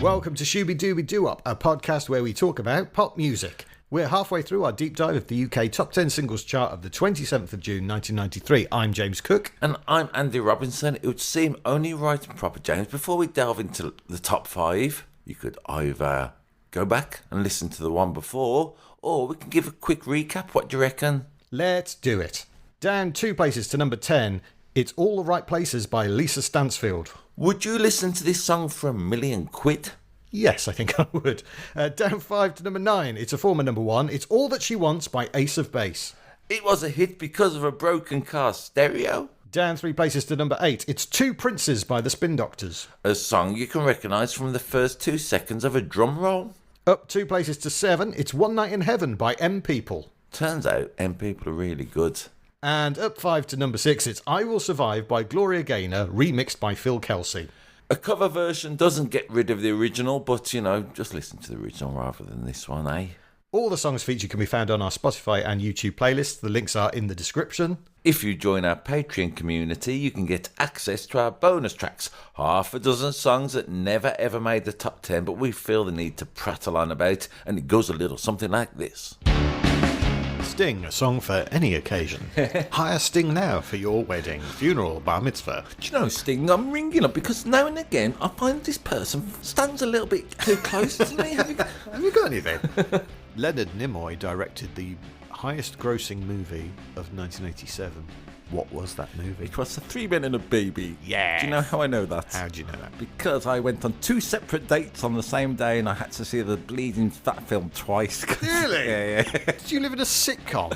welcome to Shooby Dooby Doo-Up, a podcast where we talk about pop music. We're halfway through our deep dive of the UK Top 10 Singles Chart of the 27th of June 1993. I'm James Cook. And I'm Andy Robinson. It would seem only right and proper, James, before we delve into the top 5, you could either go back and listen to the one before, or we can give a quick recap. What do you reckon? Let's do it. Down 2 places to number 10, It's All the Right Places by Lisa Stansfield. Would you listen to this song for £1 million? Yes, I think I would. Down 5 to number 9, it's a former number 1, It's All That She Wants by Ace of Base. It was a hit because of a broken car stereo. Down 3 places to number 8, it's Two Princes by the Spin Doctors. A song you can recognise from the first 2 seconds of a drum roll. Up 2 places to 7, it's One Night in Heaven by M People. Turns out M People are really good. And up 5 to number 6, it's I Will Survive by Gloria Gaynor, remixed by Phil Kelsey. A cover version doesn't get rid of the original, but, you know, just listen to the original rather than this one, eh? All the songs featured can be found on our Spotify and YouTube playlists. The links are in the description. If you join our Patreon community, you can get access to our bonus tracks. Half a dozen songs that never ever made the top 10, but we feel the need to prattle on about, and it goes a little something like this. Sting, a song for any occasion. Hire Sting now for your wedding, funeral, bar mitzvah. Do you know, Sting, I'm ringing up because now and again I find this person stands a little bit too close to me. Have you got anything? Leonard Nimoy directed the highest grossing movie of 1987. What was that movie? It was The 3 Men and a Baby. Yeah. Do you know how I know that? How do you know that? Because I went on 2 separate dates on the same day and I had to see the bleeding fat film twice. Really? Yeah. Did you live in a sitcom?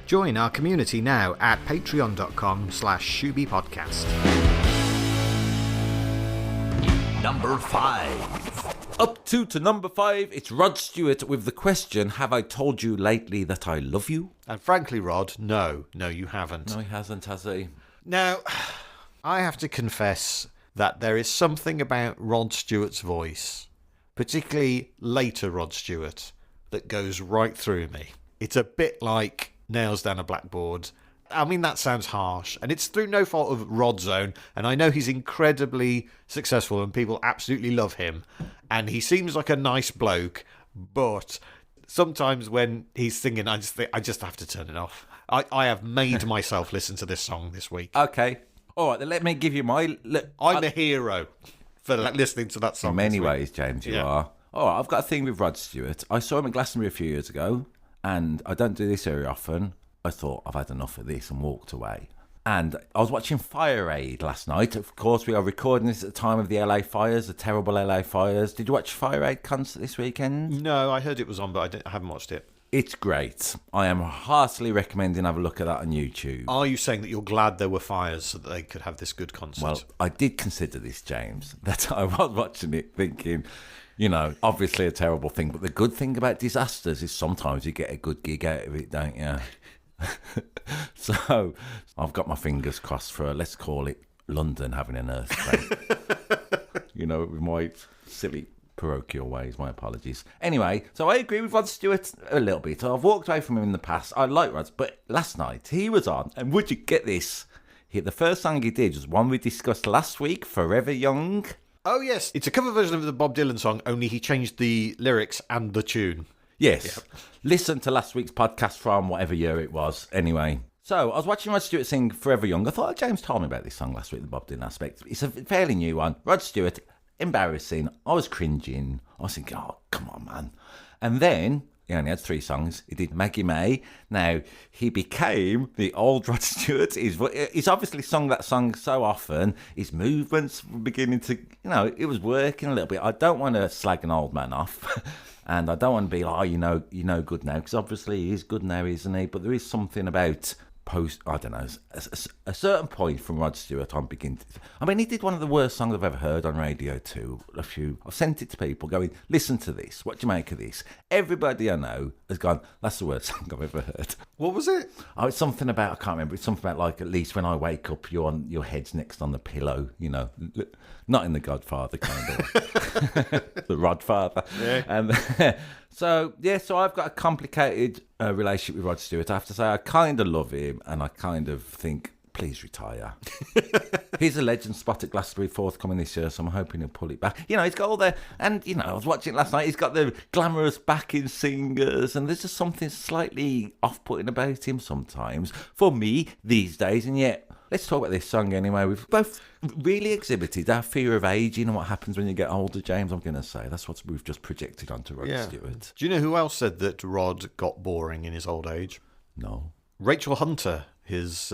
Join our community now at patreon.com/ShoobyPodcast. Number 5. Up 2 to number 5, it's Rod Stewart with the question, have I told you lately that I love you? And frankly, Rod, no, you haven't. No, he hasn't, has he? Now, I have to confess that there is something about Rod Stewart's voice, particularly later Rod Stewart, that goes right through me. It's a bit like nails down a blackboard. I mean, that sounds harsh, and it's through no fault of Rod's own, and I know he's incredibly successful and people absolutely love him, and he seems like a nice bloke, but sometimes when he's singing, I just think I just have to turn it off. I have made myself listen to this song this week. Okay. All right, then let me give you my... I'm a hero for listening to that song. In many ways, James, you are. All right, I've got a thing with Rod Stewart. I saw him at Glastonbury a few years ago, and I don't do this very often. I thought, I've had enough of this, and walked away. And I was watching Fire Aid last night. Of course, we are recording this at the time of the LA fires, the terrible LA fires. Did you watch Fire Aid concert this weekend? No, I heard it was on, but I haven't watched it. It's great. I am heartily recommending have a look at that on YouTube. Are you saying that you're glad there were fires so that they could have this good concert? Well, I did consider this, James, that I was watching it thinking, you know, obviously a terrible thing, but the good thing about disasters is sometimes you get a good gig out of it, don't you? So I've got my fingers crossed for, let's call it London having an earthquake. You know, with my silly parochial ways, my apologies. Anyway, so I agree with Rod Stewart a little bit. I've walked away from him in the past. I like Rod, but last night he was on, and would you get this? The first song he did was one we discussed last week, Forever Young. Oh yes, it's a cover version of the Bob Dylan song, only he changed the lyrics and the tune. Yes. Yep. Listen to last week's podcast from whatever year it was. Anyway. So, I was watching Rod Stewart sing Forever Young. I thought, James told me about this song last week, the Bob Dylan aspect. It's a fairly new one. Rod Stewart, embarrassing. I was cringing. I was thinking, oh, come on, man. And then, he only had 3 songs. He did Maggie May. Now, he became the old Rod Stewart. He's obviously sung that song so often. His movements were beginning to, you know, it was working a little bit. I don't want to slag an old man off. And I don't want to be like, oh, you know good now, because obviously he is good now, isn't he? But there is something about I don't know, a certain point from Rod Stewart, I'm beginning to... I mean, he did one of the worst songs I've ever heard on radio too. I've sent it to people going, listen to this, what do you make of this? Everybody I know has gone, that's the worst song I've ever heard. What was it? Oh, it's something about, I can't remember, it's something about like, at least when I wake up, your head's next on the pillow, you know, not in the Godfather kind of way. The Rodfather. Yeah. And so I've got a complicated relationship with Rod Stewart. I have to say, I kind of love him, and I kind of think please retire. He's a legend spot at Glastonbury forthcoming this year, so I'm hoping he'll pull it back. You know, he's got all the... And, you know, I was watching it last night. He's got the glamorous backing singers, and there's just something slightly off-putting about him sometimes, for me, these days. And yet, let's talk about this song anyway. We've both really exhibited our fear of aging and what happens when you get older, James, I'm going to say. That's what we've just projected onto Rod Stewart. Do you know who else said that Rod got boring in his old age? No. Rachel Hunter, his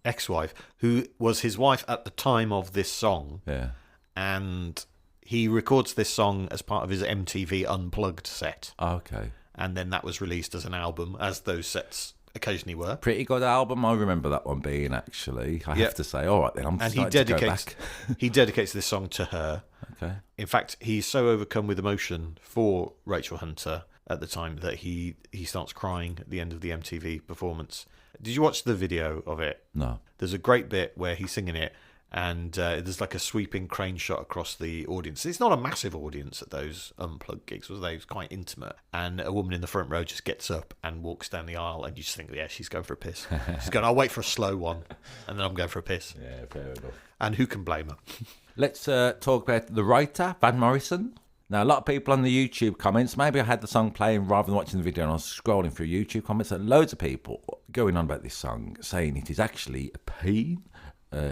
ex-wife, who was his wife at the time of this song. Yeah. And he records this song as part of his MTV Unplugged set. Oh, okay. And then that was released as an album, as those sets occasionally were. Pretty good album. I remember that one being, actually. I have to say. All right, then. I'm starting to go back. He dedicates this song to her. Okay. In fact, he's so overcome with emotion for Rachel Hunter at the time that he starts crying at the end of the MTV performance. Did you watch the video of it? No. There's a great bit where he's singing it, and there's like a sweeping crane shot across the audience. It's not a massive audience at those Unplugged gigs, was they? It was quite intimate. And a woman in the front row just gets up and walks down the aisle, and you just think, yeah, she's going for a piss. She's going, I'll wait for a slow one, and then I'm going for a piss. Yeah, fair enough. And who can blame her? Let's talk about the writer, Van Morrison. Now, a lot of people on the YouTube comments, maybe I had the song playing rather than watching the video, and I was scrolling through YouTube comments, and loads of people going on about this song, saying it is actually a pain,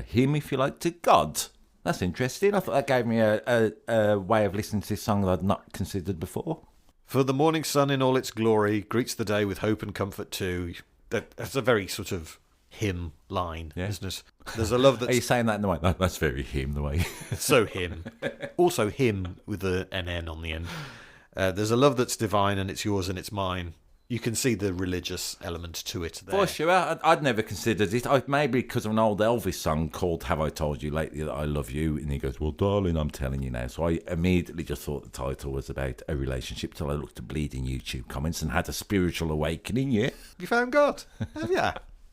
hymn, if you like, to God. That's interesting. I thought that gave me a way of listening to this song that I'd not considered before. For the morning sun in all its glory greets the day with hope and comfort too. That's a very sort of hymn line, isn't it? There's a love that's... Are you saying that in the way? That's very hymn, the way. So hymn. Also hymn with an N on the end. There's a love that's divine, and it's yours and it's mine. You can see the religious element to it there. For sure. I'd never considered it. Maybe because of an old Elvis song called Have I Told You Lately That I Love You? And he goes, well, darling, I'm telling you now. So I immediately just thought the title was about a relationship till I looked at bleeding YouTube comments and had a spiritual awakening, yeah. You found God? Have you?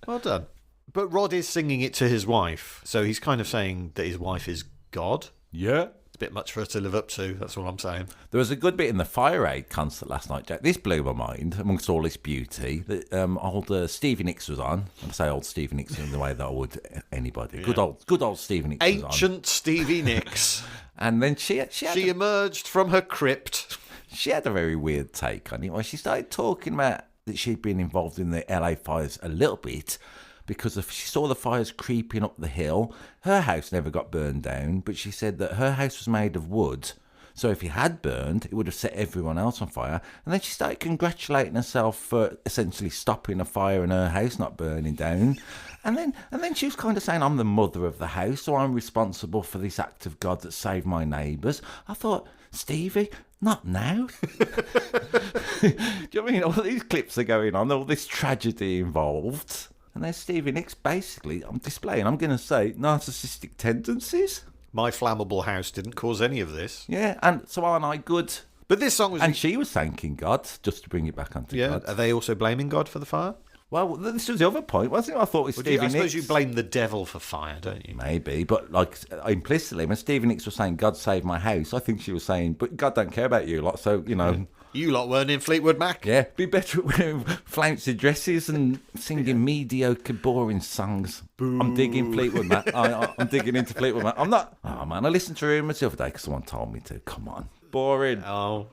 Well done. But Rod is singing it to his wife, so he's kind of saying that his wife is God. Yeah. It's a bit much for her to live up to, that's all I'm saying. There was a good bit in the Fire Aid concert last night, Jack. This blew my mind, amongst all this beauty. That old Stevie Nicks was on. I say old Stevie Nicks in the way that I would anybody. Yeah. Good old Stevie Nicks was on. Ancient Stevie Nicks. And then she emerged from her crypt. She had a very weird take on it. When she started talking about that she'd been involved in the LA fires a little bit, because she saw the fires creeping up the hill. Her house never got burned down, but she said that her house was made of wood, so if it had burned, it would have set everyone else on fire. And then she started congratulating herself for essentially stopping a fire and her house not burning down. And then she was kind of saying, I'm the mother of the house, so I'm responsible for this act of God that saved my neighbours. I thought, Stevie, not now. Do you know what I mean? All these clips are going on, all this tragedy involved. And there's Stevie Nicks basically displaying, I'm going to say, narcissistic tendencies. My flammable house didn't cause any of this. Yeah, and so aren't I good? But this song was... And she was thanking God, just to bring it back onto God. Are they also blaming God for the fire? Well, this was the other point, wasn't it? I thought with Stevie Nicks... I suppose you blame the devil for fire, don't you? Maybe, but like implicitly, when Stevie Nicks was saying, God saved my house, I think she was saying, but God don't care about you lot, so, you know... You lot weren't in Fleetwood Mac. Yeah, be better at wearing flouncy dresses and singing mediocre, boring songs. Boo. I'm digging Fleetwood Mac. I'm digging into Fleetwood Mac. I'm not... Oh, man, I listened to Rumours the other day because someone told me to. Come on. Boring. Oh.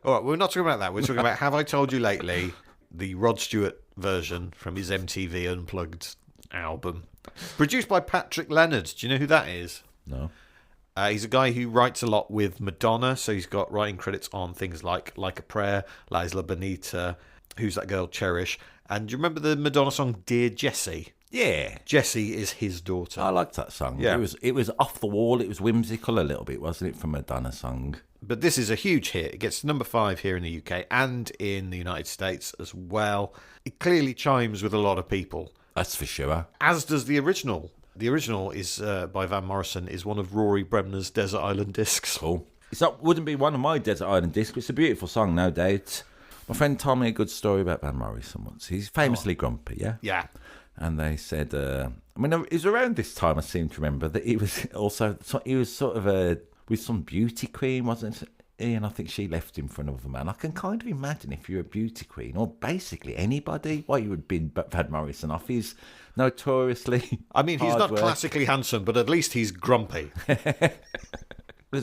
All right, we're not talking about that. We're talking about Have I Told You Lately, the Rod Stewart version from his MTV Unplugged album. Produced by Patrick Leonard. Do you know who that is? No. He's a guy who writes a lot with Madonna, so he's got writing credits on things like a Prayer, La Isla Bonita, Who's That Girl, Cherish. And do you remember the Madonna song Dear Jessie? Yeah. Jessie is his daughter. I liked that song. Yeah. It was off the wall. It was whimsical a little bit, wasn't it, from a Madonna song? But this is a huge hit. It gets to number 5 here in the UK and in the United States as well. It clearly chimes with a lot of people. That's for sure. As does the original. The original is by Van Morrison, is one of Rory Bremner's Desert Island Discs. Cool. Wouldn't be one of my Desert Island discs. It's a beautiful song, no doubt. My friend told me a good story about Van Morrison once. He's famously grumpy, yeah? Yeah. And they said, it was around this time, I seem to remember, that he was sort of with some beauty queen, wasn't it? and I think she left him for another man. I can kind of imagine if you're a beauty queen, or basically anybody, why you would bin Van Morrison off. He's notoriously I mean, he's hard not work. classically handsome, but at least he's grumpy.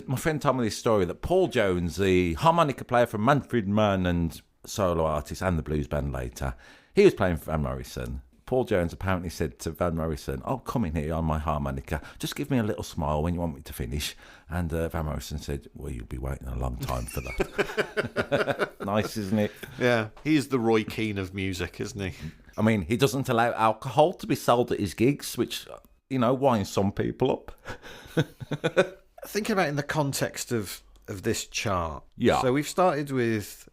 My friend told me this story that Paul Jones, the harmonica player from Manfred Mann and solo artist and the blues band later, he was playing for Van Morrison. Paul Jones apparently said to Van Morrison, "Oh, come in here on my harmonica. Just give me a little smile when you want me to finish." And Van Morrison said, "Well, you'll be waiting a long time for that." Nice, isn't it? Yeah, he's the Roy Keane of music, isn't he? I mean, he doesn't allow alcohol to be sold at his gigs, which, winds some people up. Thinking about it in the context of this chart. Yeah. So we've started with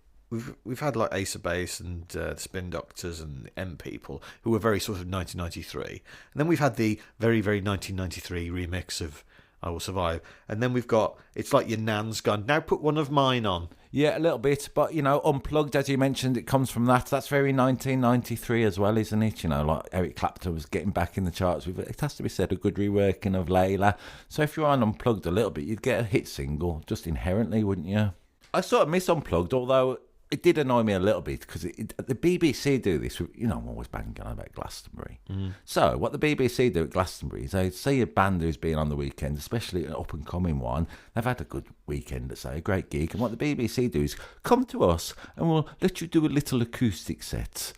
we've had like Ace of Base and the Spin Doctors and M People who were very sort of 1993, and then we've had the very 1993 remix of I Will Survive, and then we've got It's Like Your Nan's Gone. Now put one of mine on. Yeah, a little bit, but Unplugged, as you mentioned, it comes from that. That's very 1993 as well, isn't it? Like Eric Clapton was getting back in the charts with, it has to be said, a good reworking of Layla. So if you're on Unplugged a little bit, you'd get a hit single just inherently, wouldn't you? I sort of miss Unplugged, although it did annoy me a little bit because the BBC do this. I'm always banging on about Glastonbury. So what the BBC do at Glastonbury is they see a band who's been on the weekend, especially an up-and-coming one. They've had a good weekend, let's say, a great gig. And what the BBC do is come to us and we'll let you do a little acoustic set.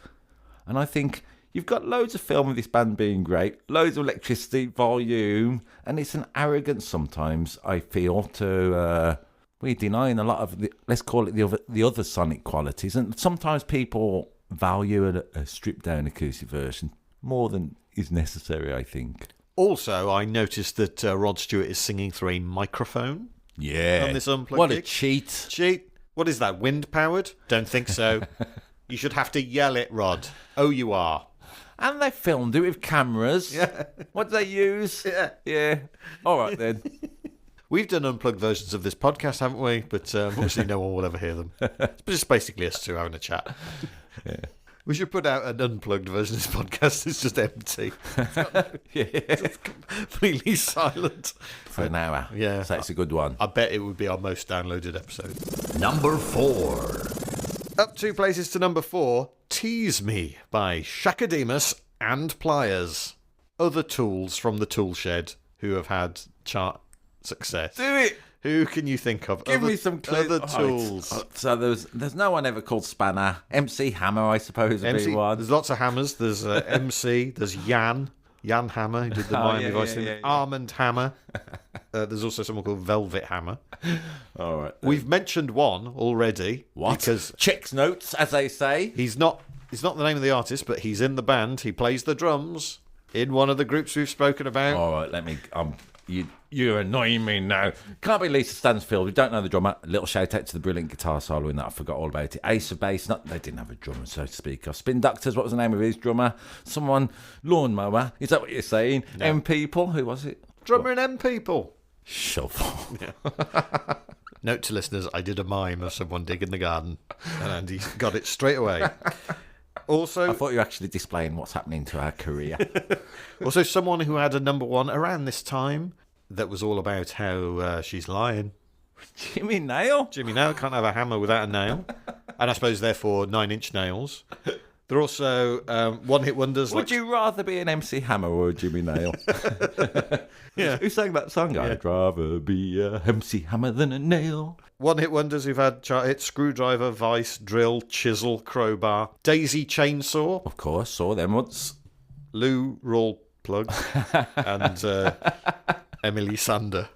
And I think you've got loads of film of this band being great, loads of electricity, volume, and it's an arrogance sometimes, I feel, to... we're denying a lot of, let's call it the other sonic qualities. And sometimes people value a stripped-down acoustic version more than is necessary, I think. Also, I noticed that Rod Stewart is singing through a microphone. Yeah. On this Unplugged What gig. a cheat. Cheat? What is that, wind-powered? Don't think so. You should have to yell it, Rod. Oh, you are. And they filmed it with cameras. Yeah. What do they use? Yeah. All right, then. We've done unplugged versions of this podcast, haven't we? But obviously no one will ever hear them. It's just basically us two having a chat. Yeah. We should put out an unplugged version of this podcast. It's just empty. It's completely silent. For an hour. Yeah. So it's a good one. I bet it would be our most downloaded episode. Number 4. Up 2 places to number 4, Tease Me by Shakademus and Pliers. Other tools from the tool shed who have had chart success. Do it. Who can you think of? Give me some clues. Other tools. So there's no one ever called Spanner. MC Hammer, I suppose, would be one. There's lots of hammers. There's MC. There's Jan Hammer, who did the Miami voice thing. Armand Hammer. There's also someone called Velvet Hammer. All right. We've mentioned one already. What? Because checks notes, as they say. he's not the name of the artist, but he's in the band. He plays the drums in one of the groups we've spoken about. All right, let me... You're annoying me now. Can't be Lisa Stansfield. We don't know the drummer. A little shout out to the brilliant guitar solo in that. I forgot all about it. Ace of Base. They didn't have a drummer, so to speak. Spin Doctors. What was the name of his drummer? Someone. Lawnmower. Is that what you're saying? No. M People. Who was it? Drummer and M People. Shovel. Note to listeners, I did a mime of someone digging the garden, and Andy got it straight away. Also, I thought you were actually displaying what's happening to our career. Also, someone who had a number 1 around this time that was all about how she's lying. Jimmy Nail? Jimmy Nail can't have a hammer without a nail. And I suppose, therefore, 9-inch nails. They're also one-hit wonders. Would you rather be an MC Hammer or a Jimmy Nail? Yeah. Who sang that song? I'd rather be a MC Hammer than a nail. One-hit wonders who've had chart hits: Screwdriver, Vice, Drill, Chisel, Crowbar, Daisy Chainsaw, Of course, saw them once. Lou Roll Plug, and Emily Sander.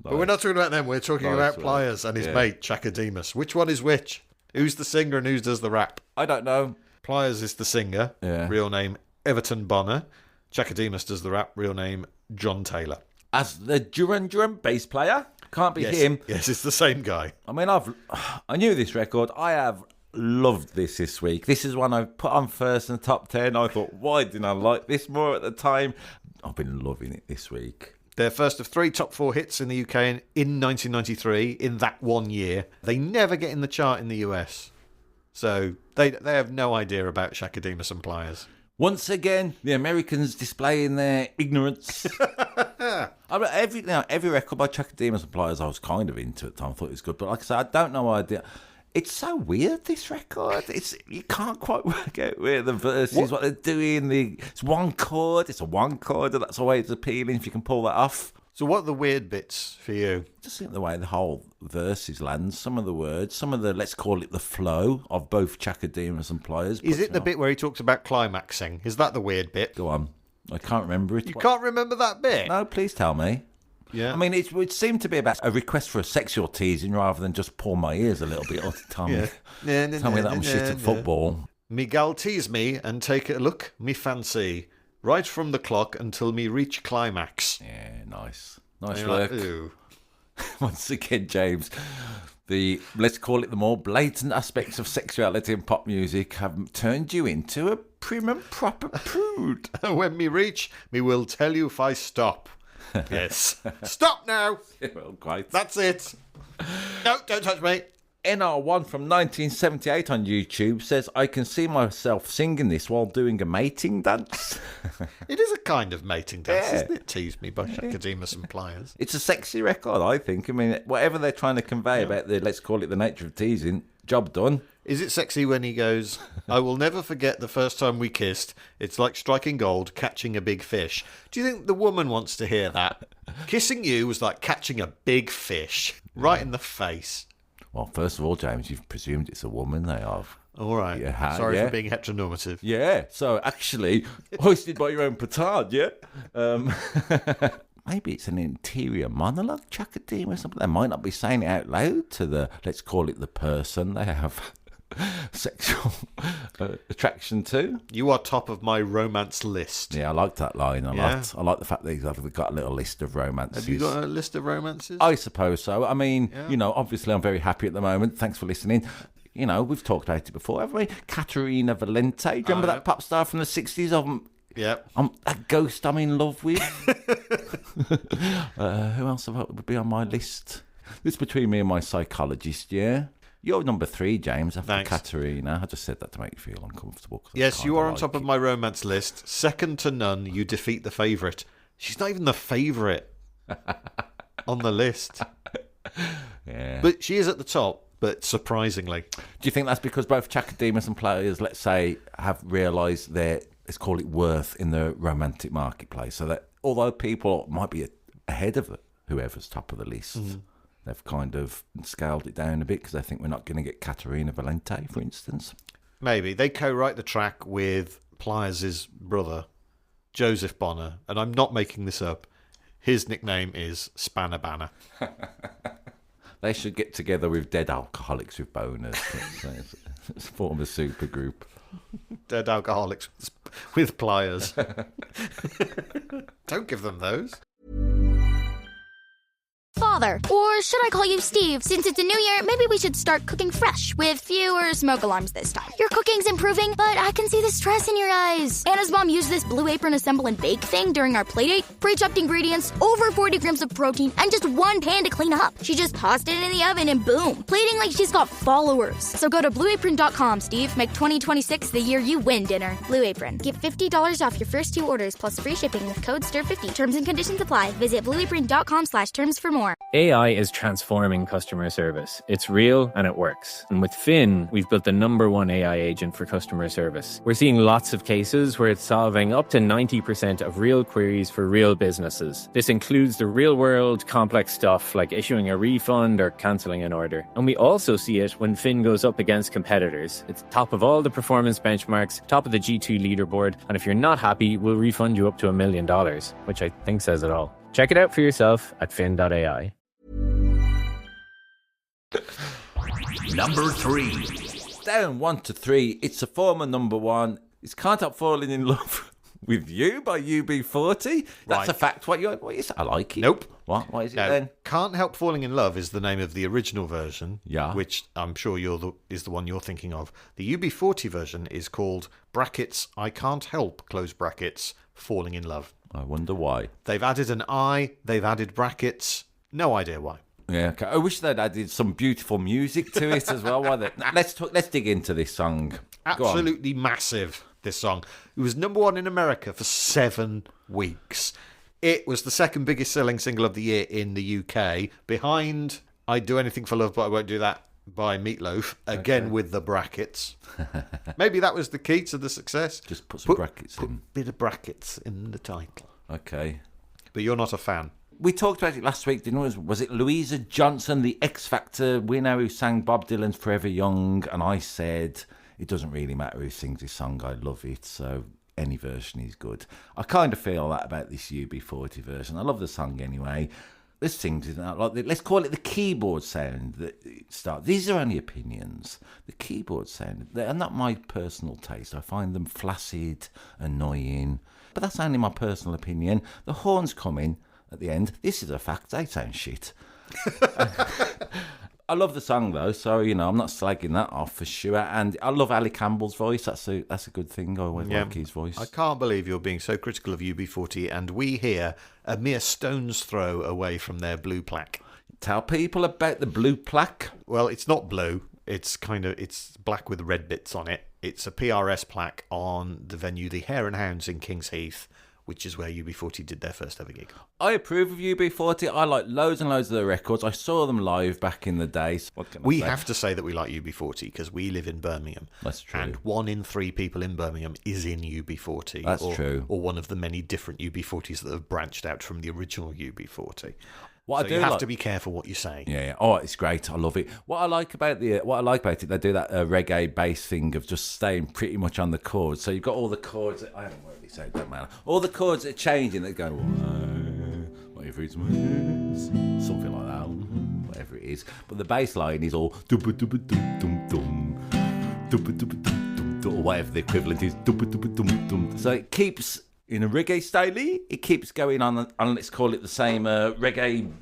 But we're not talking about them. We're talking about one. Pliers and his mate, Chakademus. Which one is which? Who's the singer and who does the rap? I don't know. Pliers is the singer, real name Everton Bonner. Chakademus does the rap, real name John Taylor. As the Duran Duran bass player? Can't be him. Yes, it's the same guy. I mean, I knew this record. I have loved this week. This is one I put on first in the top 10. I thought, why didn't I like this more at the time? I've been loving it this week. Their first of 3 top 4 hits in the UK in 1993, in that one year. They never get in the chart in the US. So they have no idea about Shakademus and Pliers. Once again, the Americans displaying their ignorance. Yeah. I mean, every record by Chakademus and Pliers I was kind of into at the time. I thought it was good, but like I said, I don't know idea. It's so weird, this record. You can't quite work out where the verses, what they're doing. It's one chord. It's a one chord, and that's always appealing if you can pull that off. So what are the weird bits for you? Just think the way the whole verses land, some of the words, some of the, let's call it the flow of both Chakademus and Pliers. Is it the bit where he talks about climaxing? Is that the weird bit? Go on. I can't remember it. You can't remember that bit? No, please tell me. Yeah. I mean, it would seem to be about a request for a sexual teasing rather than just pull my ears a little bit all the time. Tell me that I'm shit at football. Me gal tease me and take a look, me fancy, right from the clock until me reach climax. Yeah, nice. Nice And work. you're like, ooh. Once again, James, let's call it the more blatant aspects of sexuality in pop music have turned you into a prim and proper prude. When me reach, me will tell you if I stop. Yes. Stop now. Well, quite. That's it. No, don't touch me. NR1 from 1978 on YouTube says, I can see myself singing this while doing a mating dance. It is a kind of mating dance, Yeah. isn't it? Tease Me by Shakademus and Pliers. It's a sexy record, I think. I mean, whatever they're trying to convey about let's call it the nature of teasing, job done. Is it sexy when he goes, I will never forget the first time we kissed. It's like striking gold, catching a big fish. Do you think the woman wants to hear that? Kissing you was like catching a big fish right in the face. Well, first of all, James, you've presumed it's a woman. They are. All right. Yeah, Sorry yeah. for being heteronormative. Yeah, so actually, hoisted by your own petard, yeah? Maybe it's an interior monologue, Chakademus or something. They might not be saying it out loud to let's call it the person they have sexual attraction to. You are top of my romance list. Yeah, I like that line a Yeah. lot. I like the fact that they've got a little list of romances. Have you got a list of romances? I suppose so. I mean, obviously I'm very happy at the moment. Thanks for listening. We've talked about it before, haven't we? Caterina Valente. Do you remember that pop star from the 60s? Yep. That ghost I'm in love with. Who else would be on my list? It's between me and my psychologist, yeah? You're number 3, James, after Thanks. Katerina. I just said that to make you feel uncomfortable. Yes, you are on top of my romance list. Second to none, you defeat the favourite. She's not even the favourite on the list. Yeah. But she is at the top, but surprisingly. Do you think that's because both Chakademus and Players, let's say, have realised their, let's call it, worth in the romantic marketplace? So that although people might be ahead of whoever's top of the list, they've kind of scaled it down a bit because they think we're not going to get Caterina Valente, for instance. Maybe. They co-write the track with Pliers' brother, Joseph Bonner, and I'm not making this up. His nickname is Spanner Banner. They should get together with Dead Alcoholics with Boners. It's form a super group. Dead alcoholics with Pliers. Don't give them those. Father, or should I call you Steve? Since it's a new year, maybe we should start cooking fresh with fewer smoke alarms this time. Your cooking's improving, but I can see the stress in your eyes. Anna's mom used this Blue Apron assemble and bake thing during our playdate. Pre-chopped ingredients, over 40 grams of protein, and just one pan to clean up. She just tossed it in the oven and boom, plating like she's got followers. So go to blueapron.com, Steve. Make 2026 the year you win dinner. Blue Apron. Get $50 off your first 2 orders plus free shipping with code STIR50. Terms and conditions apply. Visit blueapron.com/terms for more. AI is transforming customer service. It's real and it works. And with Finn, we've built the #1 AI agent for customer service. We're seeing lots of cases where it's solving up to 90% of real queries for real businesses. This includes the real-world complex stuff like issuing a refund or cancelling an order. And we also see it when Finn goes up against competitors. It's top of all the performance benchmarks, top of the G2 leaderboard, and if you're not happy, we'll refund you up to $1 million, which I think says it all. Check it out for yourself at fin.ai. Number 3. Down 1 to 3. It's a former #1. It's Can't Help Falling in Love with You by UB40. That's Right. a fact. What is it? I like it. Nope. What is it No, then? Can't Help Falling in Love is the name of the original version, Yeah. which I'm sure is the one you're thinking of. The UB40 version is called brackets I Can't Help, close brackets, Falling in Love. I wonder why. They've added an I, they've added brackets, no idea why. Yeah, okay. I wish they'd added some beautiful music to it as well. Let's dig into this song. Go on. Absolutely massive, this song. It was #1 in America for 7 weeks. It was the second biggest selling single of the year in the UK, behind I'd Do Anything for Love, But I Won't Do That by Meatloaf, again with the brackets. Maybe that was the key to the success. Just put some brackets in. Bit of brackets in the title. Okay. But you're not a fan. We talked about it last week, didn't we? Was it Louisa Johnson, the X Factor winner who sang Bob Dylan's Forever Young? And I said, it doesn't really matter who sings this song, I love it, so any version is good. I kind of feel that about this UB40 version. I love the song anyway. Let's sing to that. Let's call it the keyboard sound that it starts. These are only opinions. The keyboard sound, they're not my personal taste. I find them flaccid, annoying. But that's only my personal opinion. The horns come in at the end. This is a fact. They sound shit. I love the song though, so I'm not slagging that off for sure. And I love Ali Campbell's voice. That's a good thing. I always like his voice. I can't believe you're being so critical of UB40, and we here a mere stone's throw away from their blue plaque. Tell people about the blue plaque. Well, it's not blue. It's black with red bits on it. It's a PRS plaque on the venue, the Hare and Hounds in Kings Heath, which is where UB40 did their first ever gig. I approve of UB40. I like loads and loads of their records. I saw them live back in the day. So we have to say that we like UB40 because we live in Birmingham. That's true. And 1 in 3 people in Birmingham is in UB40. That's true. Or one of the many different UB40s that have branched out from the original UB40. What so you have to be careful what you say. Yeah. Oh, it's great. I love it. What I like about it, they do that reggae bass thing of just staying pretty much on the chords. So you've got all the chords. I haven't worked this out. Don't matter. All the chords that are changing. They go whatever it's something like that, whatever it is. But the bass line is all or whatever the equivalent is. So it keeps. In a reggae style, it keeps going on, let's call it the same reggae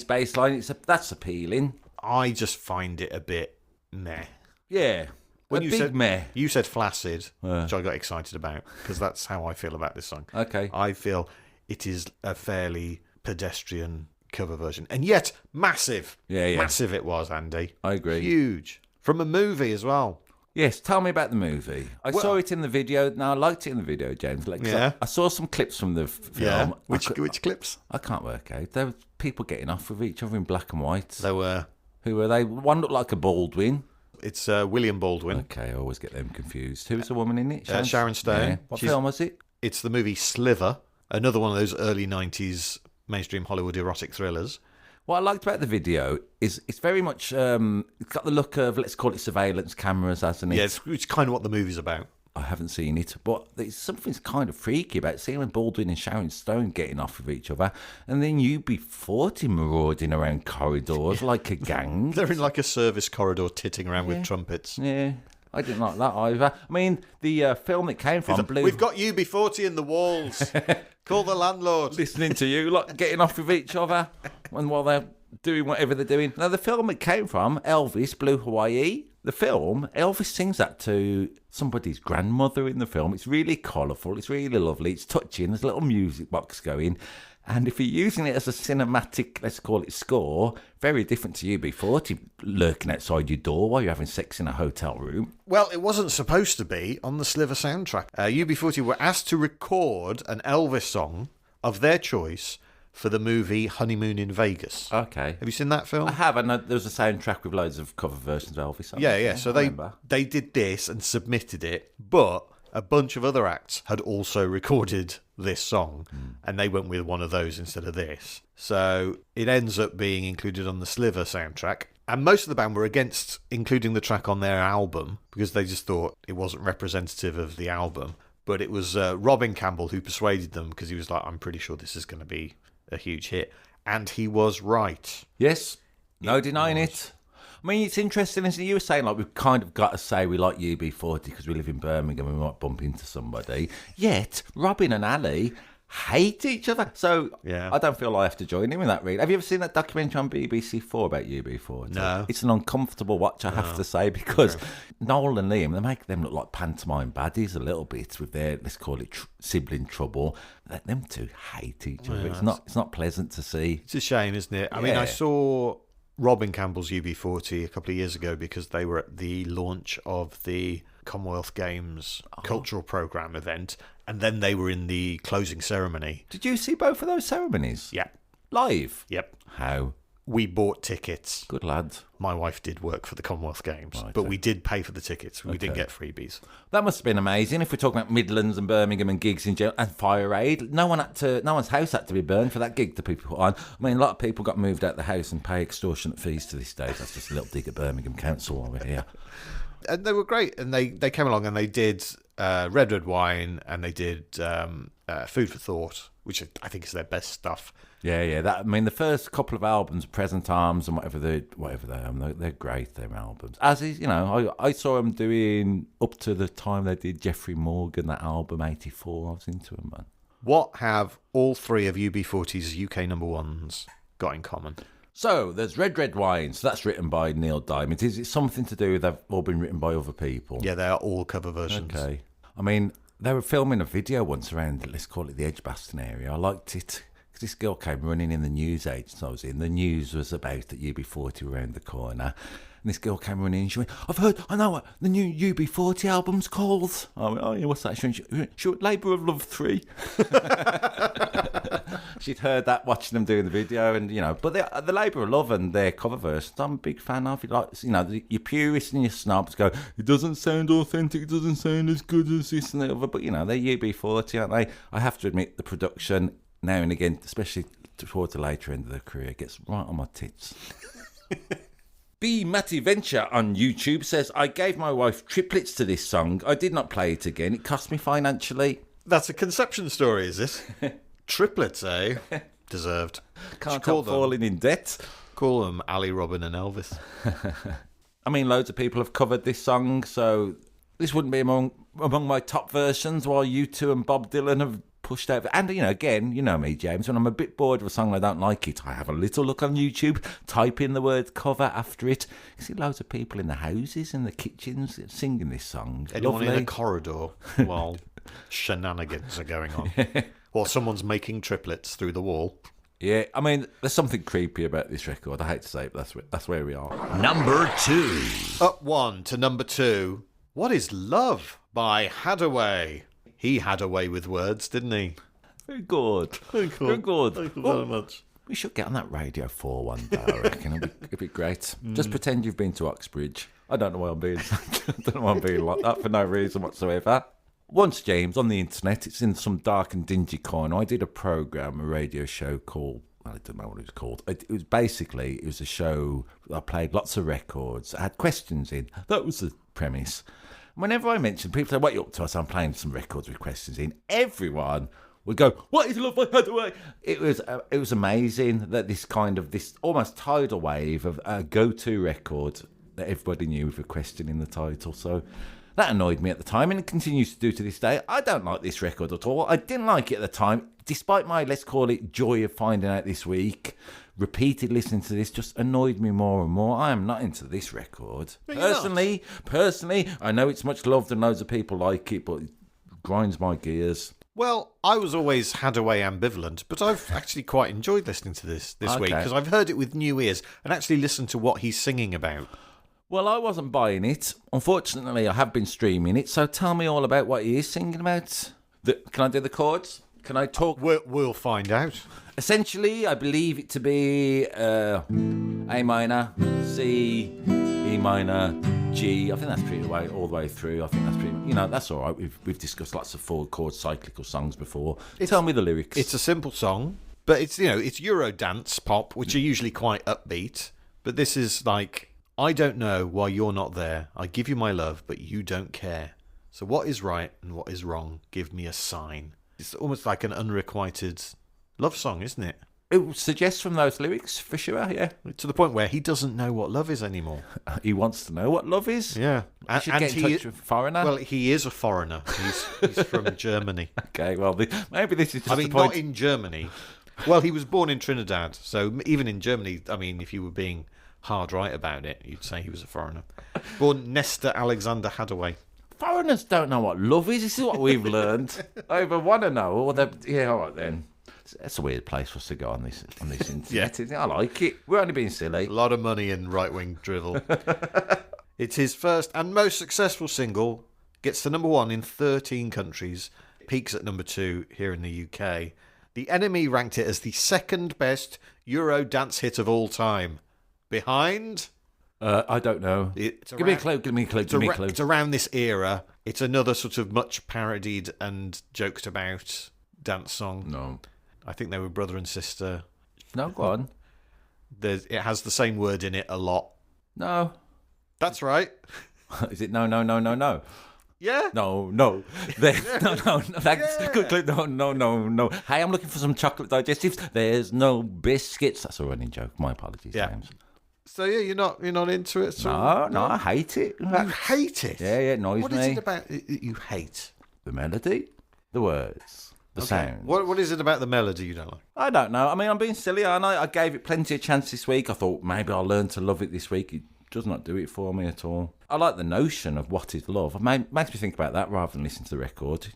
bass line. That's appealing. I just find it a bit meh. Yeah. When you said meh. You said flaccid, which I got excited about, because that's how I feel about this song. Okay. I feel it is a fairly pedestrian cover version. And yet, massive. Yeah. Massive it was, Andy. I agree. Huge. From a movie as well. Yes, tell me about the movie. I saw it in the video. Now, I liked it in the video, James. I saw some clips from the film. Yeah. Which clips? I can't work out. There were people getting off with each other in black and white. There were. Who were they? One looked like a Baldwin. It's William Baldwin. Okay, I always get them confused. Who was the woman in it? Sharon Stone. Yeah. What film was it? It's the movie Sliver, another one of those early 90s mainstream Hollywood erotic thrillers. What I liked about the video is it's very much, it's got the look of, let's call it surveillance cameras, hasn't it? Yeah, it's kind of what the movie's about. I haven't seen it, but there's something kind of freaky about seeing Baldwin and Sharon Stone getting off with each other, and then UB40 marauding around corridors like a gang. They're in like a service corridor titting around with trumpets. Yeah, I didn't like that either. I mean, the film it came from, We've got UB40 in the walls. Call the landlord. Listening to you, like getting off with each other, and while they're doing whatever they're doing. Now, the film it came from, Elvis, Blue Hawaii. The film, Elvis sings that to somebody's grandmother in the film. It's really colourful. It's really lovely. It's touching. There's a little music box going. And if you're using it as a cinematic, let's call it score, very different to UB40 lurking outside your door while you're having sex in a hotel room. Well, it wasn't supposed to be on the Sliver soundtrack. UB40 were asked to record an Elvis song of their choice for the movie Honeymoon in Vegas. Okay. Have you seen that film? I have, and there was a soundtrack with loads of cover versions of Elvis. Yeah. So they did this and submitted it, but a bunch of other acts had also recorded this song, and they went with one of those instead of this. So it ends up being included on the Sliver soundtrack. And most of the band were against including the track on their album because they just thought it wasn't representative of the album. But it was Robin Campbell who persuaded them because he was like, I'm pretty sure this is going to be a huge hit. And he was right. Yes. No denying it. I mean, it's interesting, as you were saying, like, we've kind of got to say we like UB40 because we live in Birmingham and we might bump into somebody. Yet, Robin and Ali hate each other. So I don't feel I have to join him in that, really. Have you ever seen that documentary on BBC 4 about UB40? No. It's an uncomfortable watch, I have to say, because Noel and Liam, they make them look like pantomime baddies a little bit with their, let's call it sibling trouble. Them two hate each other. It's not pleasant to see. It's a shame, isn't it? I mean, I saw Robin Campbell's UB40 a couple of years ago because they were at the launch of the Commonwealth Games cultural programme event, and then they were in the closing ceremony. Did you see both of those ceremonies? Yeah. Live? Yep. How? We bought tickets. Good lads. My wife did work for the Commonwealth Games, Right, but we did pay for the tickets. We didn't Okay. get freebies. That must have been amazing. If we're talking about Midlands and Birmingham and gigs in general, and Fire Aid, no one's house had to be burned for that gig that people put on. I mean, a lot of people got moved out of the house and pay extortionate fees to this day. That's just a little dig at Birmingham Council over here. And they were great. And they came along and they did Red Wine, and they did Food for Thought, which I think is their best stuff. Yeah. That, I mean, the first couple of albums, Present Arms and whatever they are, they're great. Them albums. As is, I saw them doing up to the time they did Jeffrey Morgan, that album '84. I was into them, man. What have all three of UB40's UK number ones got in common? So there's Red Wine. So that's written by Neil Diamond. Is it something to do with they've all been written by other people? Yeah, they are all cover versions. Okay. I mean, they were filming a video once around, let's call it the Edgbaston area. I liked it because this girl came running in the news agent I was in. The news was about that UB40 were around the corner. And this girl came running in and she went, I know what the new UB40 album's called. I went, oh yeah, what's that? She went, Labour of Love 3. She'd heard that watching them doing the video, and but the Labour of Love and their cover versions, I'm a big fan of. Your purists and your snobs go, it doesn't sound authentic, it doesn't sound as good as this and the other, but they're UB40, aren't they? I have to admit, the production now and again, especially towards the later end of their career, gets right on my tits. B. Matty Venture on YouTube says, I gave my wife triplets to this song. I did not play it again. It cost me financially. That's a conception story, is it? Triplets, eh? Deserved. Can't help falling in debt. Call them Ali, Robin and Elvis. I mean, loads of people have covered this song, so this wouldn't be among my top versions, while U2 and Bob Dylan have pushed out. And, again, you know me, James, when I'm a bit bored of a song and I don't like it, I have a little look on YouTube, type in the word cover after it. You see loads of people in the houses, in the kitchens, singing this song. Anyone Lovely. in a corridor while shenanigans are going on. Or someone's making triplets through the wall. Yeah, I mean, there's something creepy about this record. I hate to say it, but that's where we are. Number 2. Up one to number 2. What is Love by Hadaway? He had a way with words, didn't he? Very good. Very good. Thank you very much. We should get on that Radio 4 one day, I reckon. It'd be great. Just pretend you've been to Oxbridge. I don't know why I'm being like that for no reason whatsoever. Once, James, on the internet, it's in some dark and dingy corner, I did a radio show called, I don't know what it was called. It was a show, I played lots of records, I had questions in. That was the premise. Whenever I mentioned, people say, what are you up to? I say, I'm playing some records with questions in. Everyone would go, what is Love by Hadaway? It was amazing that this almost tidal wave of a go-to record that everybody knew with a question in the title. So that annoyed me at the time, and it continues to do to this day. I don't like this record at all. I didn't like it at the time, despite my, let's call it, joy of finding out this week. Repeated listening to this just annoyed me more and more. I am not into this record. Personally, I know it's much loved and loads of people like it, but it grinds my gears. Well, I was always Hadaway ambivalent, but I've actually quite enjoyed listening to this week because I've heard it with new ears and actually listened to what he's singing about. Well, I wasn't buying it. Unfortunately, I have been streaming it, so tell me all about what he is singing about. Can I do the chords? Can I talk? We'll find out. Essentially, I believe it to be A minor, C, E minor, G. I think that's pretty all the way through. I think that's pretty, that's all right. We've discussed lots of 4-chord cyclical songs before. Tell me the lyrics. It's a simple song, but it's Eurodance pop, which are usually quite upbeat. But this is like, I don't know why you're not there. I give you my love, but you don't care. So what is right and what is wrong? Give me a sign. It's almost like an unrequited love song, isn't it? It suggests from those lyrics, for sure, yeah. To the point where he doesn't know what love is anymore. He wants to know what love is. Yeah. He should get in touch with a foreigner. Well, he is a foreigner. He's from Germany. Okay, well, maybe this is just the point. Not in Germany. Well, he was born in Trinidad. So even in Germany, if you were being hard right about it, you'd say he was a foreigner. Born Nestor Alexander Hadaway. Foreigners don't know what love is. This is what we've learned. I either want to know or yeah, all right then. It's a weird place for us to go on this internet. Isn't it? I like it. We're only being silly. A lot of money in right-wing drivel. It's his first and most successful single. Gets to number 1 in 13 countries. Peaks at number 2 here in the UK. The Enemy ranked it as the second best Euro dance hit of all time. Behind? I don't know. Give me a clue. It's around this era. It's another sort of much parodied and joked about dance song. No. I think they were brother and sister. No, go on. It has the same word in it a lot. No. That's right. Is it no? Yeah. No. No. That's good clue. No. Hey, I'm looking for some chocolate digestives. There's no biscuits. That's a running joke. My apologies, James. So yeah, you're not into it. So, no, I hate it. You hate it. Yeah, it annoys me. What is it about that you hate? The melody, the words, the sound. What is it about the melody you don't like? I don't know. I mean, I'm being silly, aren't I? I gave it plenty of chance this week. I thought maybe I'll learn to love it this week. It does not do it for me at all. I like the notion of what is love. It makes me think about that rather than listen to the record.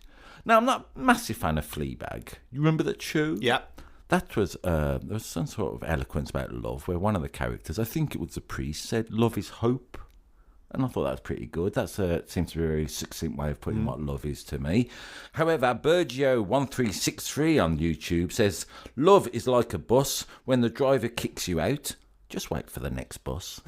Now, I'm not a massive fan of Fleabag. You remember that show? Yeah. That was, there was some sort of eloquence about love where one of the characters, I think it was the priest, said, love is hope. And I thought that was pretty good. That seems to be a very succinct way of putting what love is to me. However, Bergio1363 on YouTube says, love is like a bus. When the driver kicks you out, just wait for the next bus.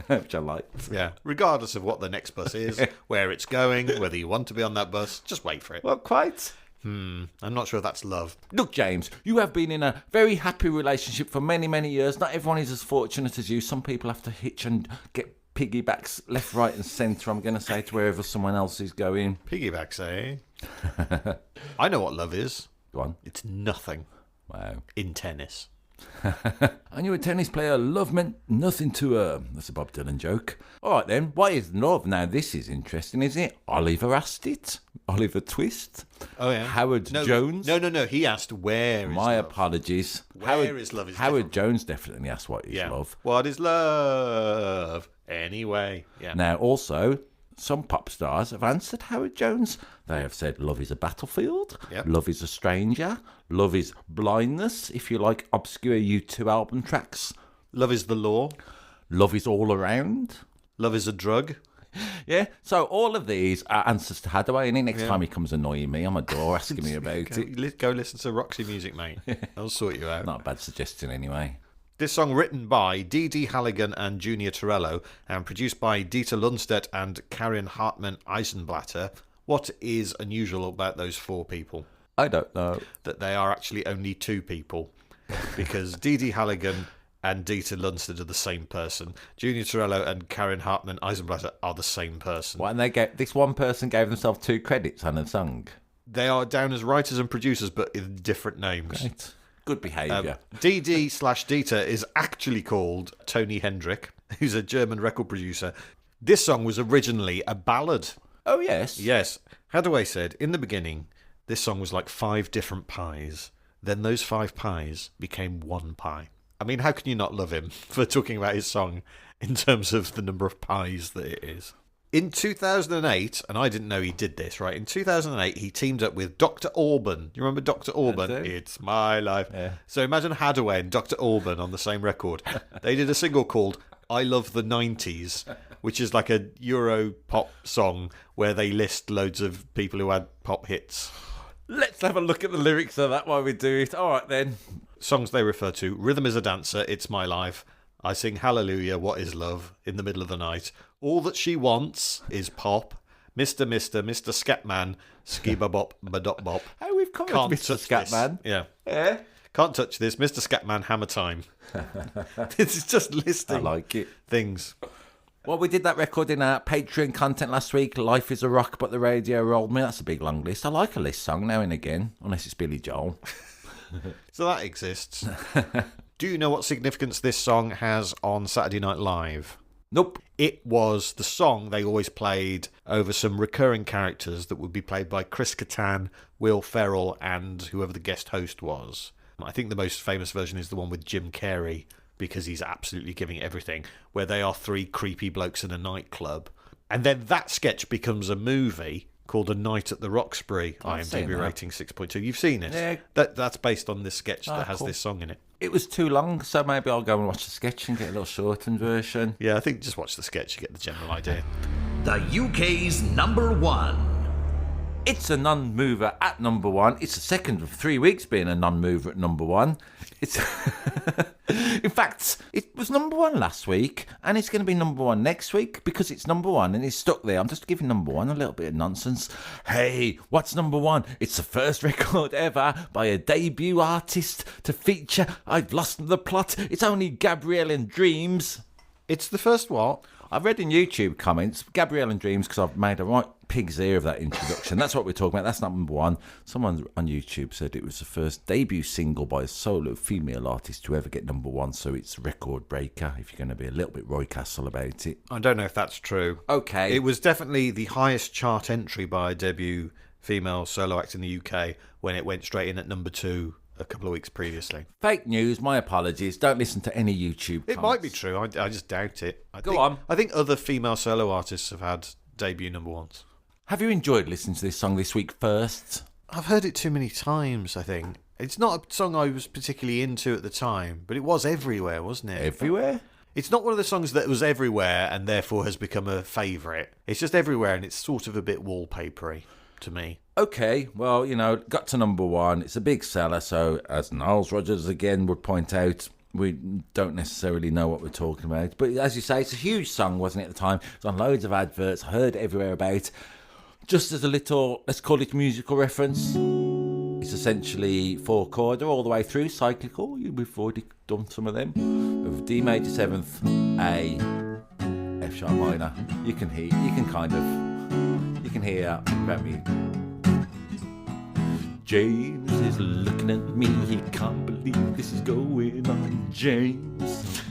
Which I like. Yeah. Regardless of what the next bus is, where it's going, whether you want to be on that bus, just wait for it. Well, quite. I'm not sure that's love. Look, James, you have been in a very happy relationship for many, many years. Not everyone is as fortunate as you. Some people have to hitch and get piggybacks left, right and centre, I'm going to say, to wherever someone else is going. Piggybacks, eh? I know what love is. Go on. It's nothing. Wow. In tennis. I knew a tennis player. Love meant nothing to her. That's a Bob Dylan joke. All right, then. What is love? Now, this is interesting, isn't it? Oliver asked it. Oliver Twist. Oh, yeah. Howard Jones. No. He asked where is My love? apologies. Where is love? Howard Jones definitely asked what is love. What is love? Anyway. Yeah. Now, also, some pop stars have answered Howard Jones. They have said love is a battlefield, love is a stranger, love is blindness, if you like obscure U2 album tracks. Love is the law. Love is all around. Love is a drug. Yeah, so all of these are answers to Hadaway, and next time he comes annoying me on my door asking me about it. Go listen to Roxy music, mate. I'll sort you out. Not a bad suggestion anyway. This song written by Dee Halligan and Junior Torello and produced by Dieter Lundstedt and Karin Hartmann Eisenblatter. What is unusual about those 4 people? I don't know. That they are actually only 2 people. Because Dee Halligan and Dieter Lundstedt are the same person. Junior Torello and Karin Hartmann Eisenblatter are the same person. What, and this one person gave themselves 2 credits on a song? They are down as writers and producers, but in different names. Great. Good behaviour. DD/Dieter is actually called Tony Hendrick, who's a German record producer. This song was originally a ballad. Oh, yes. Yes. Hadaway said, in the beginning, this song was like 5 different pies. Then those 5 pies became 1 pie. I mean, how can you not love him for talking about his song in terms of the number of pies that it is? In 2008, and I didn't know he did this, right? In 2008, he teamed up with Dr. Alban. You remember Dr. Alban? It's my life. Yeah. So imagine Hadaway and Dr. Alban on the same record. They did a single called I Love the 90s, which is like a Euro pop song where they list loads of people who had pop hits. Let's have a look at the lyrics of that while we do it. All right, then. Songs they refer to: Rhythm is a Dancer, It's My Life, I Sing Hallelujah, What is Love, In the Middle of the Night, All That She Wants is Pop, Mr. Scatman, Ski-ba-bop, ba-dop-bop. Oh, we've covered Mr. Scatman. Yeah. Can't touch this, Mr. Scatman, Hammer Time. This is just listing I like it. Things. Well, we did that record in our Patreon content last week. Life is a rock, but the radio rolled me. That's a big long list. I like a list song now and again, unless it's Billy Joel. So that exists. Do you know what significance this song has on Saturday Night Live? Nope. It was the song they always played over some recurring characters that would be played by Chris Kattan, Will Ferrell, and whoever the guest host was. I think the most famous version is the one with Jim Carrey, because he's absolutely giving everything, where they are 3 creepy blokes in a nightclub. And then that sketch becomes a movie called A Night at the Roxbury. I've seen IMDb that. rating 6.2. You've seen it? Yeah. That's based on this sketch that has cool. this song in it. It was too long, so maybe I'll go and watch the sketch and get a little shortened version. Yeah, I think just watch the sketch, you get the general idea. The UK's number 1. It's a non-mover at number 1. It's the second of 3 weeks being a non-mover at number 1. It's in fact, it was number 1 last week, and it's going to be number 1 next week because it's number 1 and it's stuck there. I'm just giving number 1 a little bit of nonsense. Hey, what's number 1? It's the first record ever by a debut artist to feature I've lost the plot. It's only Gabrielle and Dreams. It's the first what? I've read in YouTube comments, Gabrielle and Dreams, because I've made a right pig's ear of that introduction. That's what we're talking about. That's not number 1. Someone on YouTube said it was the first debut single by a solo female artist to ever get number 1, so it's a record breaker, if you're going to be a little bit Roy Castle about it. I don't know if that's true. Okay. It was definitely the highest chart entry by a debut female solo act in the UK when it went straight in at number 2 a couple of weeks previously. Fake news, my apologies. Don't listen to any YouTube It comments. might be true. I just doubt it. Go on. I think other female solo artists have had debut number 1s. Have you enjoyed listening to this song this week first? I've heard it too many times, I think. It's not a song I was particularly into at the time, but it was everywhere, wasn't it? Everywhere? It's not one of the songs that was everywhere and therefore has become a favourite. It's just everywhere and it's sort of a bit wallpapery to me. Okay, well, got to number 1. It's a big seller, so as Niles Rodgers again would point out, we don't necessarily know what we're talking about. But as you say, it's a huge song, wasn't it, at the time? It's on loads of adverts. I heard it everywhere about. Just as a little, let's call it musical reference, it's essentially 4-chorder all the way through, cyclical. We've already done some of them. Of D major 7th, A, F sharp minor. You can hear about me. James is looking at me, he can't believe this is going on, James.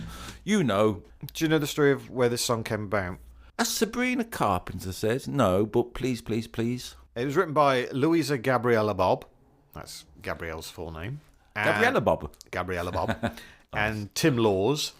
You know. Do you know the story of where this song came about? As Sabrina Carpenter says, no, but please, please, please. It was written by Louisa Gabriella Bob. That's Gabrielle's full name. Gabriella Bob. Gabriella Bob. And Tim Laws.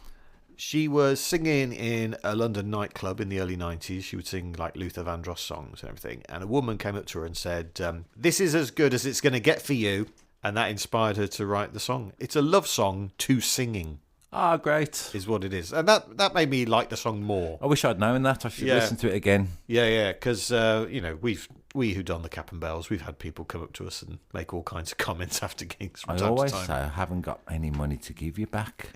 She was singing in a London nightclub in the early 90s. She would sing like Luther Vandross songs and everything. And a woman came up to her and said, this is as good as it's going to get for you. And that inspired her to write the song. It's a love song to singing. Ah, great. Is what it is. And that made me like the song more. I wish I'd known that. I should listen to it again. Yeah, because, we who don the cap and bells, we've had people come up to us and make all kinds of comments after gigs from I time always to time. say I haven't got any money to give you back.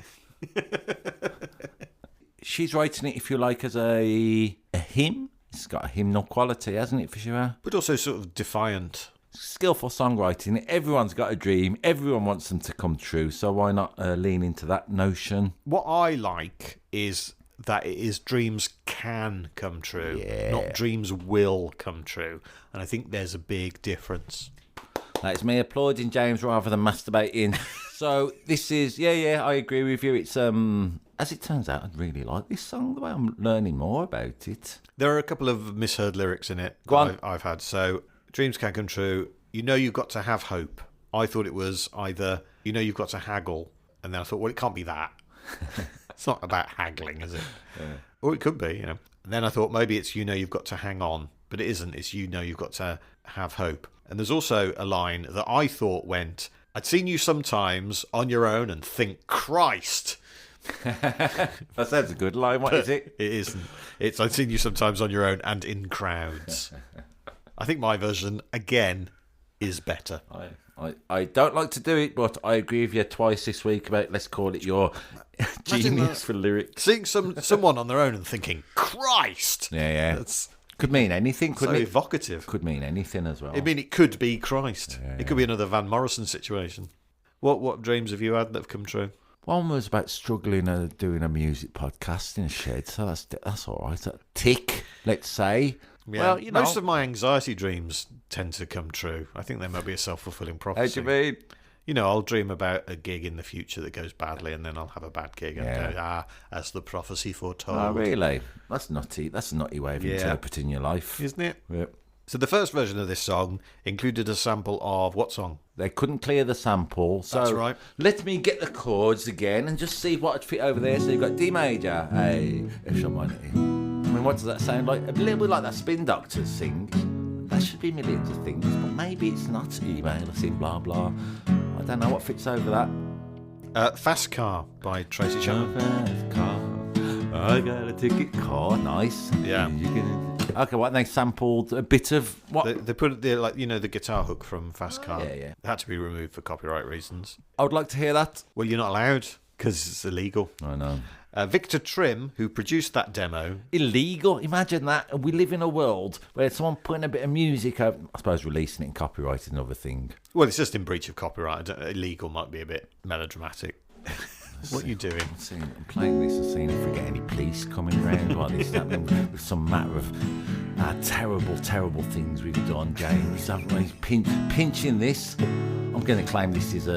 She's writing it, if you like, as a hymn. It's got a hymnal quality, hasn't it, for sure? But also sort of defiant. Skillful songwriting. Everyone's got a dream. Everyone wants them to come true. So why not lean into that notion? What I like is that it is dreams can come true, not dreams will come true. And I think there's a big difference. That's me applauding James rather than masturbating. So this is, I agree with you. It's, as it turns out, I really like this song, the way I'm learning more about it. There are a couple of misheard lyrics in it Go on. I've had. So, dreams can come true. You know you've got to have hope. I thought it was either, you know you've got to haggle. And then I thought, well, it can't be that. It's not about haggling, is it? Yeah. Or it could be, And then I thought maybe it's, you know you've got to hang on. But it isn't. It's, you know you've got to have hope. And there's also a line that I thought went, I'd seen you sometimes on your own and think, Christ. That sounds a good line. What is it? It isn't. It's I'd seen you sometimes on your own and in crowds. I think my version, again, is better. I don't like to do it, but I agree with you twice this week about, let's call it your genius for lyrics. Seeing someone on their own and thinking, Christ. Yeah. That's could mean anything, couldn't so it? evocative. Could mean anything as well. I mean, it could be Christ. It could be another Van Morrison situation. What dreams have you had that have come true? One was about struggling doing a music podcast in a shed, so that's all right. A tick, let's say. Yeah. Well, Most of my anxiety dreams tend to come true. I think they might be a self-fulfilling prophecy. How do you mean? I'll dream about a gig in the future that goes badly, and then I'll have a bad gig and go, as the prophecy foretold. Oh, really? That's nutty. That's a nutty way of interpreting your life. Isn't it? Yeah. So the first version of this song included a sample of what song? They couldn't clear the sample, so That's right. Let me get the chords again and just see what would fit over there. So you've got D major, A, F sharp minor, E. I mean, what does that sound like? A little bit like that Spin Doctors sing. That should be millions of things, but maybe it's not. Email us in, blah, blah. I don't know what fits over that. Fast Car by Tracy Chapman. Fast car. I got a ticket car. Nice. Yeah. Okay, what? They sampled a bit of what? They put the guitar hook from Fast Car. Yeah. It had to be removed for copyright reasons. I would like to hear that. Well, you're not allowed because it's illegal. I know. Victor Trim, who produced that demo. Illegal. Imagine that. We live in a world where someone putting a bit of music over, I suppose releasing it and copyright is another thing. Well, it's just in breach of copyright. Illegal might be a bit melodramatic. What are you doing? I'm playing this and seeing if we get any police coming around while this is happening with some matter of terrible, terrible things we've done, James. Haven't we? Pinching this. I'm going to claim this is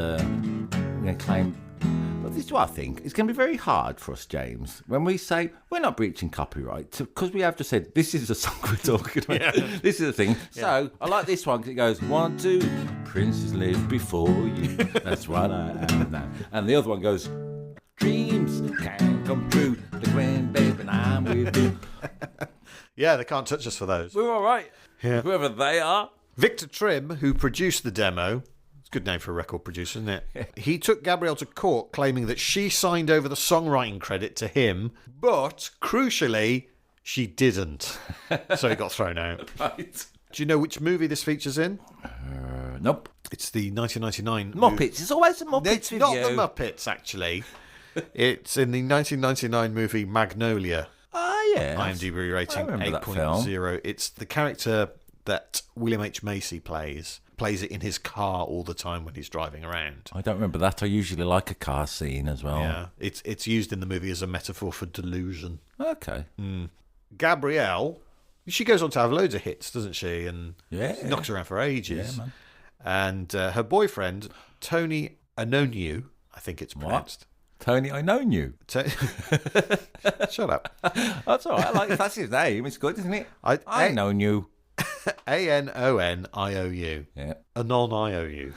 but this is what I think. It's going to be very hard for us, James, when we say we're not breaching copyright, because we have just said this is a song we're talking about. Yeah. This is the thing. Yeah. So I like this one because it goes 1, 2, princes live before you. That's what I am now. And the other one goes, dreams can come true. The grand baby and I'm with you. Yeah, they can't touch us for those. We're all right. Yeah. Whoever they are. Victor Trim, who produced the demo. Good name for a record producer, isn't it? He took Gabrielle to court claiming that she signed over the songwriting credit to him, but crucially, she didn't. So he got thrown out. Right. Do you know which movie this features in? Nope. It's the 1999 Muppets. movie. It's always the Muppets. It's not the Muppets, actually. It's in the 1999 movie Magnolia. Oh, yeah. IMDb rating 8.0. It's the character that William H. Macy plays it in his car all the time when he's driving around. I don't remember that. I usually like a car scene as well. Yeah, it's used in the movie as a metaphor for delusion. Okay. Gabrielle, she goes on to have loads of hits, doesn't she? And knocks around for ages. Yeah, man. And her boyfriend, Tony Anonu, I think it's pronounced. What? Tony, I know you. Shut up. That's all right. That's his name. It's good, isn't it? I know you. Anoniou. Yeah. Anon-iou.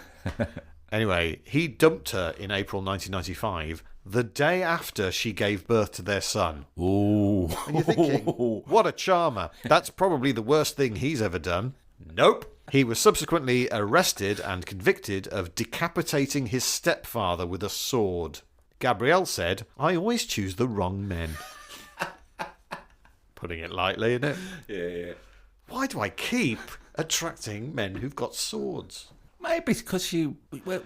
Anyway, he dumped her in April 1995, the day after she gave birth to their son. Ooh. And you're thinking, what a charmer. That's probably the worst thing he's ever done. Nope. He was subsequently arrested and convicted of decapitating his stepfather with a sword. Gabrielle said, I always choose the wrong men. Putting it lightly, isn't it? Yeah. Why do I keep attracting men who've got swords? Maybe it's because she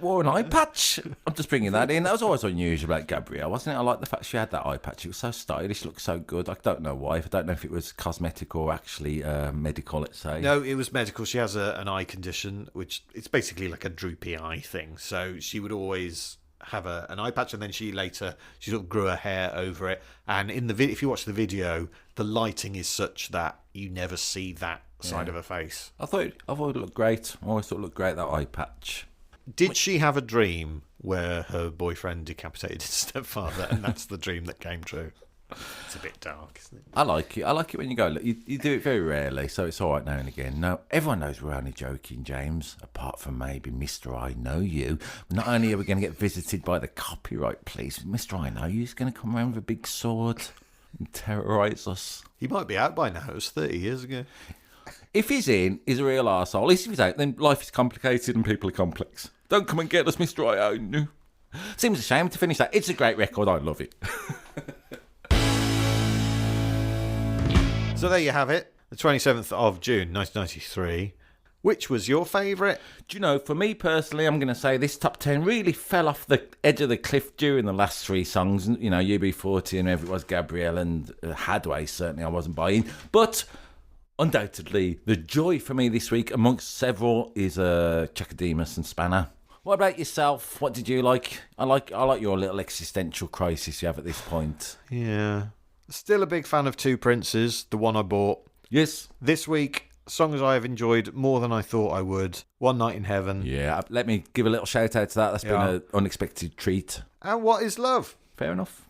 wore an eye patch. I'm just bringing that in. That was always unusual about Gabrielle, wasn't it? I like the fact she had that eye patch. It was so stylish, looked so good. I don't know why. I don't know if it was cosmetic or actually medical, let's say. No, it was medical. She has an eye condition, which it's basically like a droopy eye thing. So she would always have an eye patch, and then she sort of grew her hair over it. And in the if you watch the video, the lighting is such that you never see that side of her face. I thought it looked great. I always thought it looked great, that eye patch. Did she have a dream where her boyfriend decapitated his stepfather, and that's the dream that came true? It's a bit dark, isn't it? I like it. I like it when you go, look, you do it very rarely, so it's all right now and again. No, everyone knows we're only joking, James, apart from maybe Mr. I Know You. Not only are we going to get visited by the copyright police, Mr. I Know You is going to come around with a big sword and terrorise us. He might be out by now. It was 30 years ago. If he's in, he's a real arsehole. If he's out, then life is complicated and people are complex. Don't come and get us, Mr. I Own You. Seems a shame to finish that. It's a great record. I love it. So there you have it. The 27th of June, 1993. Which was your favourite? Do you know, for me personally, I'm going to say this top 10 really fell off the edge of the cliff during the last three songs. You know, UB40 and whoever it was, Gabrielle and Hadway, certainly I wasn't buying. But undoubtedly, the joy for me this week, amongst several, is Chakademus and Spanner. What about yourself? What did you like? I like your little existential crisis you have at this point. Yeah. Still a big fan of Two Princes, the one I bought. Yes. This week, songs I have enjoyed more than I thought I would. One Night in Heaven. Yeah, let me give a little shout out to that. That's been an unexpected treat. And What Is Love? Fair enough.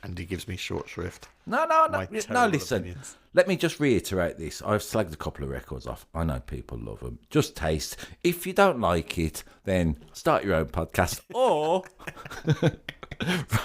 Andy gives me short shrift. No, My terrible listen. opinions. Let me just reiterate this. I've slagged a couple of records off. I know people love them. Just taste. If you don't like it, then start your own podcast or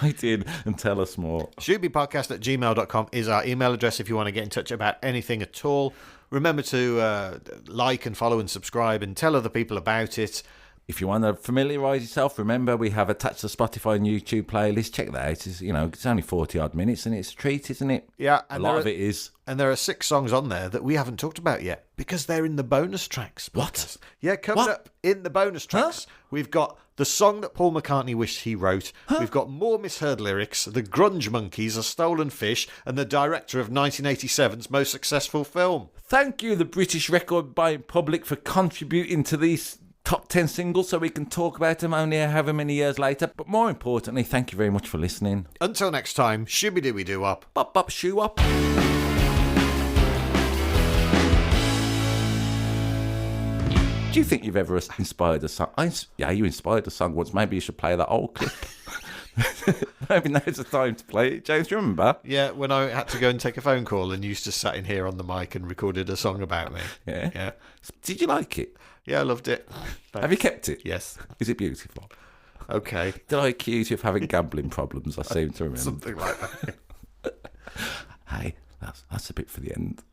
write in and tell us more. ShoobyPodcast@gmail.com is our email address if you want to get in touch about anything at all. Remember to like and follow and subscribe and tell other people about it. If you want to familiarise yourself, remember we have attached a Spotify and YouTube playlist. Check that out. It's only 40-odd minutes and it's a treat, isn't it? Yeah. A lot of it is. And there are 6 songs on there that we haven't talked about yet because they're in the bonus tracks. What? Yeah, coming up in the bonus tracks, we've got the song that Paul McCartney wished he wrote. We've got more misheard lyrics, the Grunge Monkeys, A Stolen Fish, and the director of 1987's most successful film. Thank you, the British record buying public, for contributing to these top 10 singles so we can talk about them only however many years later. But more importantly, thank you very much for listening. Until next time, Shooby Dooby Doo up. Bop bop shoe up. Do you think you've ever inspired a song? You inspired a song once. Maybe you should play that old clip. Maybe now's the time to play it. James, do you remember? Yeah, when I had to go and take a phone call and used to sat in here on the mic and recorded a song about me. Yeah. Did you like it? Yeah, I loved it. Thanks. Have you kept it? Yes. Is it beautiful? Okay. Did I accuse you of having gambling problems? I seem to remember. Something like that. Hey, that's a bit for the end.